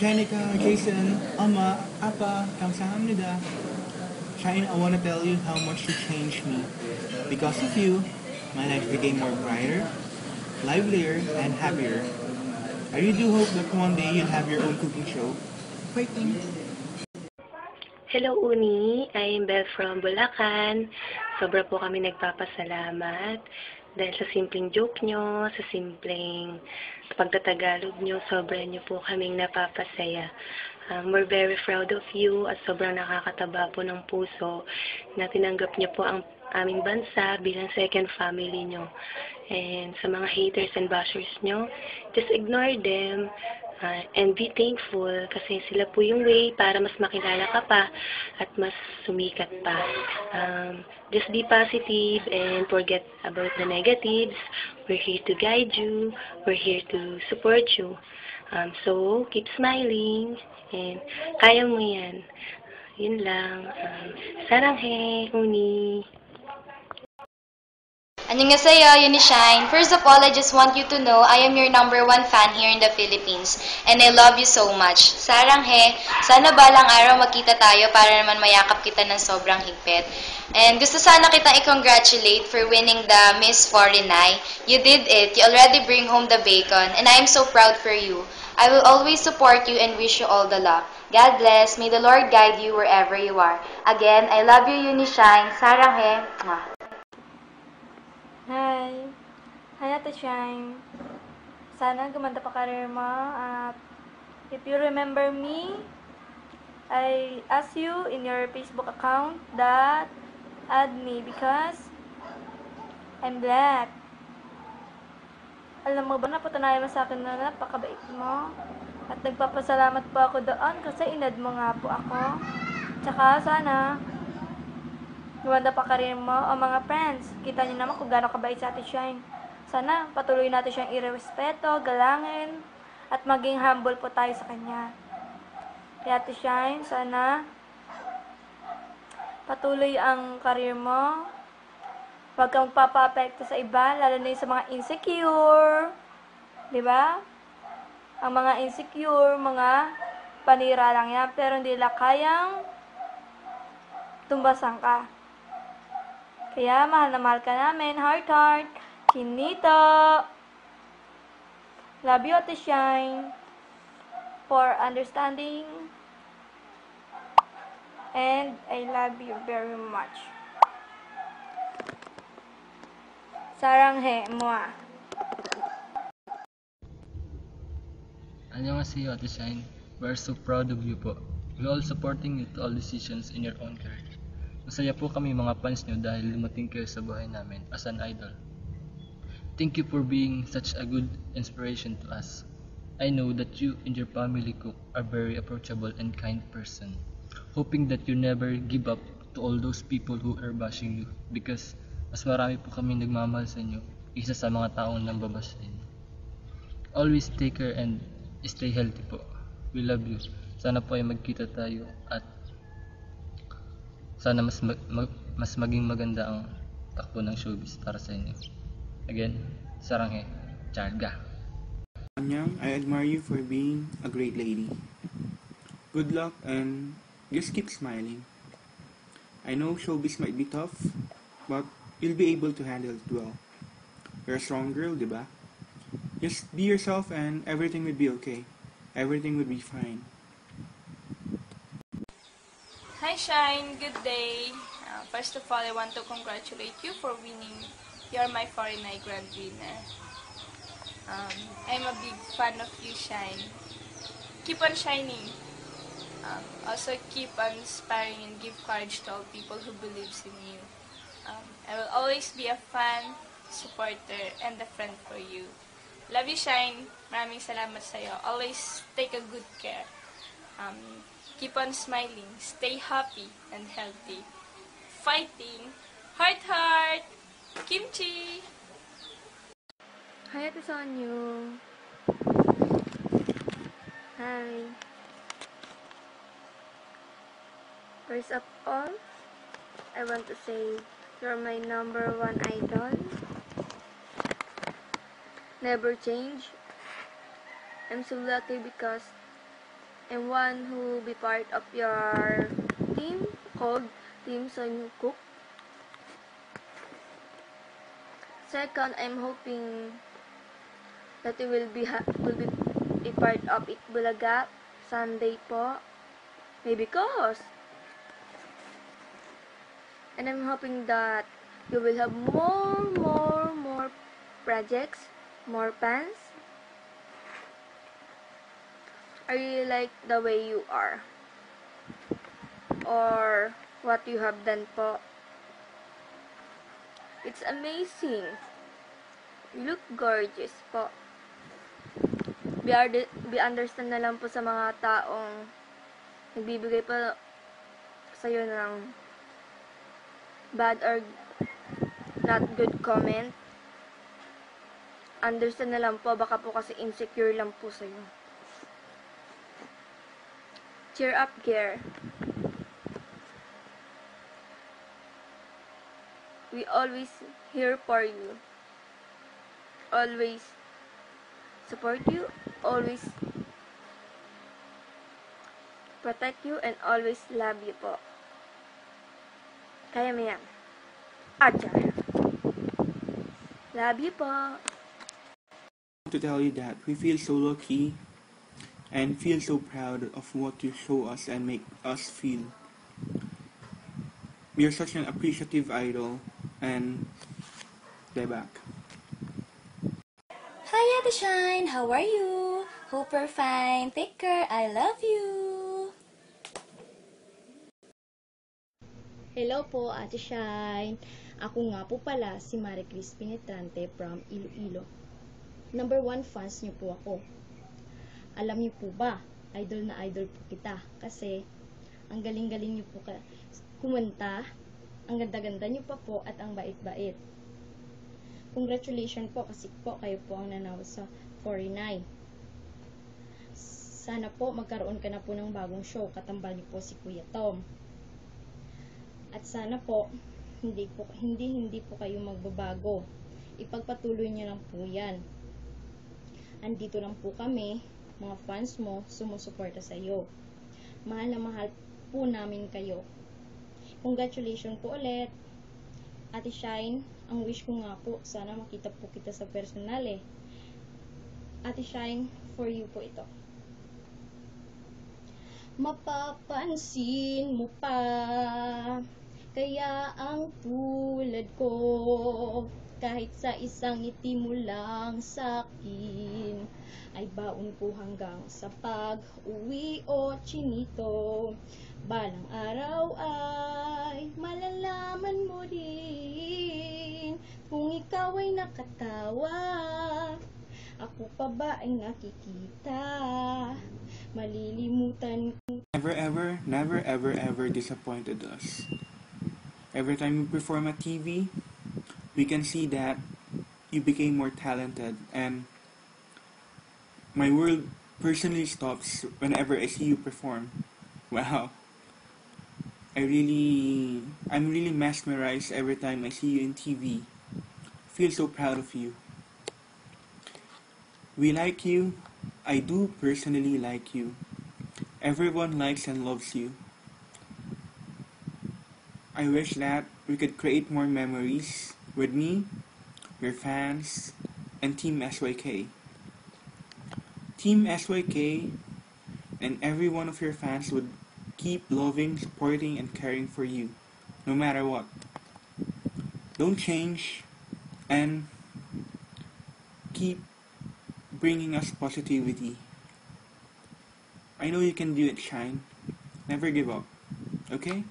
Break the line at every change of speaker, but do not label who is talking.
Jenica, Jason, Amma, Appa, kamsahamnida. Shine, I want to tell you how much you changed me. Because of you, my life became more brighter, livelier, and happier. I really do hope that one day you'll have your own cooking show. Fighting!
Hello Uni, I'm Beth from Bulacan. Sobra po kami nagpapasalamat dahil sa simpleng joke nyo, sa simpleng pagtatagalog nyo, sobra nyo po kaming napapasaya. We're very proud of you at sobrang nakakataba po ng puso na tinanggap nyo po ang aming bansa bilang second family nyo. And sa mga haters and bashers nyo, just ignore them. And be thankful kasi sila po yung way para mas makilala ka pa at mas sumikat pa. Just be positive and forget about the negatives. We're here to guide you. We're here to support you. So, keep smiling and kaya mo yan. Yun lang. Saranghe, Uni.
Annyeonghaseyo, Unishine. First of all, I just want you to know I am your #1 fan here in the Philippines and I love you so much. Saranghe, sana balang araw magkita tayo para naman mayakap kita ng sobrang higpit. And gusto sana kitang i-congratulate for winning the Miss Foreignay. You did it. You already bring home the bacon and I am so proud for you. I will always support you and wish you all the luck. God bless. May the Lord guide you wherever you are. Again, I love you, Unishine. Saranghe. Mwah.
Hi! Hi, Ate Shine. Sana gumanda pa career mo. At if you remember me, I ask you in your Facebook account that add me because I'm black. Alam mo ba, napatunayan mo sa akin na napakabait mo. At nagpapasalamat po ako doon kasi inad mo nga po ako. Tsaka sana gumanda pa career mo o mga friends. Kita niyo naman kung gaano kabait sa Ate Shine. Sana patuloy natin siyang irespeto, galangin, at maging humble po tayo sa kanya. Kaya Ate Shine, sana patuloy ang career mo. Huwag kang magpapa-apekto sa iba, lalo na yung sa mga insecure. Diba? Ang mga insecure, mga panira lang yan, pero hindi nila kayang tumbasan ka. Kaya mahal na mahal ka namin, heart, Chinito. Love you, Ate Shine, for understanding. And I love you very much. Saranghe, mua.
Annyeonghaseyo, Ate Shine. We're so proud of you po. We're all supporting you to all decisions in your own career. Masaya po kami mga fans nyo dahil lumating kayo sa buhay namin as an idol. Thank you for being such a good inspiration to us. I know that you and your family cook are very approachable and kind person. Hoping that you never give up to all those people who are bashing you because mas marami po kami nagmamahal sa inyo, isa sa mga taong nambabash sa inyo. Always take care and stay healthy po. We love you. Sana po ay magkita tayo at sana mas maging maganda ang takbo ng showbiz para sa inyo. Again, saranghe, Charga.
Anyang, I admire you for being a great lady. Good luck and just keep smiling. I know showbiz might be tough, but you'll be able to handle it well. You're a strong girl, diba? Just be yourself and everything will be okay. Everything will be fine.
Hi Shine, good day. First of all, I want to congratulate you for winning. You're my Foreignay Grand winner. I'm a big fan of you, Shine. Keep on shining. Also keep on inspiring and give courage to all people who believes in you. I will always be a fan, supporter, and a friend for you. Love you, Shine. Maraming salamat sa'yo. Always take a good care. Keep on smiling. Stay happy and healthy. Fighting. Heart. Kimchi.
Hi, Ate Sonyo. Hi. First of all, I want to say you're my #1 idol. Never change. I'm so lucky because and one who be part of your team called Team Sonnywook. Second, I'm hoping that you will be a part of Itbulaga Sunday po. Maybe co-host. And I'm hoping that you will have more projects, more fans. I really like the way you are. Or what you have done po. It's amazing. You look gorgeous po. Be understand na lang po sa mga taong nagbibigay pa sa'yo ng bad or not good comment. Understand na lang po, baka po kasi insecure lang po sa'yo. Cheer up, girl. We always here for you. Always support you, always protect you, and always love you po. Kaya mo yan. Acha. Love you po.
To tell you that we feel so lucky and feel so proud of what you show us and make us feel. You're such an appreciative idol, and they're back.
Hi, Ate Shine! How are you? Hope you're fine. Take care. I love you.
Hello po, Ate Shine. Ako nga po pala si Marie Cris Penetrante from Iloilo. Number 1 fans niyo po ako. Alam niyo po ba, idol na idol po kita kasi ang galing-galing niyo po kumanta, ang ganda-ganda niyo pa po at ang bait-bait. Congratulations po kasi po kayo po ang nanalo sa 49. Sana po magkaroon ka na po ng bagong show, katambal niyo po si Kuya Tom. At sana po hindi po kayo magbabago. Ipagpatuloy niyo lang po 'yan. Andito lang po kami, mga fans mo, sumusuporta sa iyo. Mahal na mahal po namin kayo. Congratulations po ulit. Ate Shine, ang wish ko nga po, sana makita po kita sa personal eh. Ate Shine, for you po ito. Mapapansin mo pa, kaya ang tulad ko, kahit sa isang ngiti mo lang sa'kin, ay baon ko hanggang sa pag-uwi o chinito. Balang araw ay malalaman mo din kung ikaw ay nakatawa, ako pa ba ay nakikita, malilimutan ko.
Never ever disappointed us. Every time you perform at TV, we can see that you became more talented, and my world personally stops whenever I see you perform. Wow. I'm really mesmerized every time I see you in TV. Feel so proud of you. We like you. I do personally like you. Everyone likes and loves you. I wish that we could create more memories with me, your fans, and Team SYK. Team SYK and every one of your fans would keep loving, supporting, and caring for you, no matter what. Don't change, and keep bringing us positivity. I know you can do it, Shine. Never give up, okay?